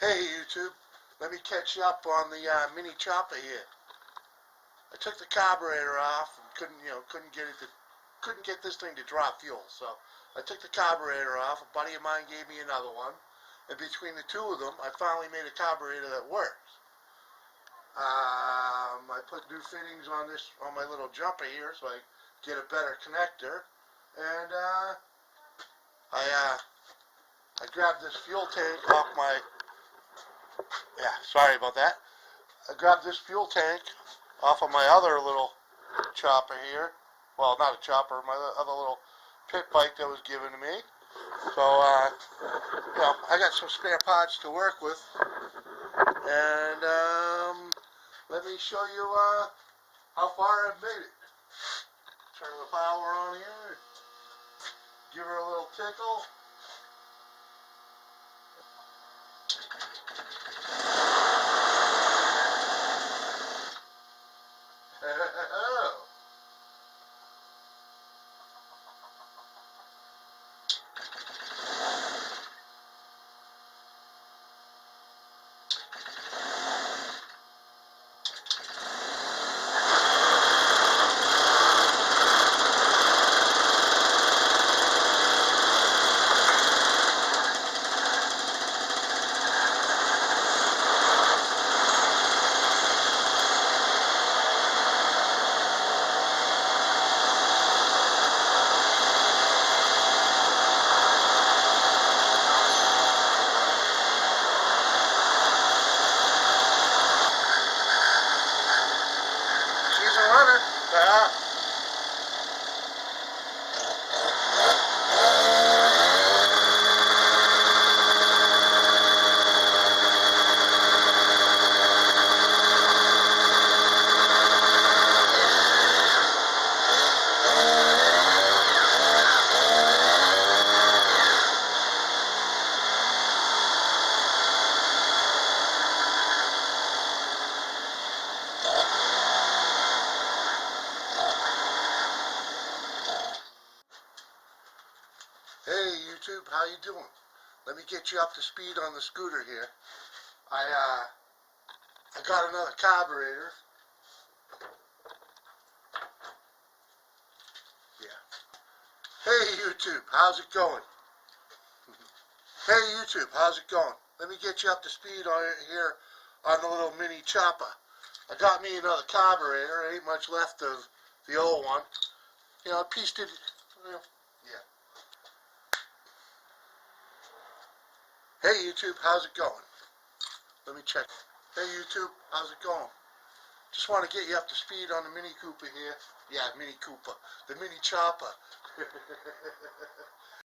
Hey YouTube, let me catch you up on the mini chopper here. I took the carburetor off and couldn't get this thing to draw fuel. So I took the carburetor off. A buddy of mine gave me another one, and between the two of them, I finally made a carburetor that works. I put new fittings on my little jumper here, so I get a better connector, and I grabbed this fuel tank off my. Yeah, sorry about that. I grabbed this fuel tank off of my other little chopper here. Well, not a chopper, my other little pit bike that was given to me. So, I got some spare parts to work with. And let me show you how far I've made it. Turn the power on here. Give her a little tickle. She's a runner. Hey YouTube, how you doing? Let me get you up to speed on the scooter here. I got another carburetor. Yeah. Hey YouTube, how's it going? Hey YouTube, how's it going? Let me get you up to speed on it here on the little mini chopper. I got me another carburetor. There ain't much left of the old one. I pieced it. Yeah. Hey YouTube, how's it going? Let me check. Hey YouTube, how's it going? Just want to get you up to speed on the Mini Cooper here. Yeah, Mini Cooper. The Mini Chopper.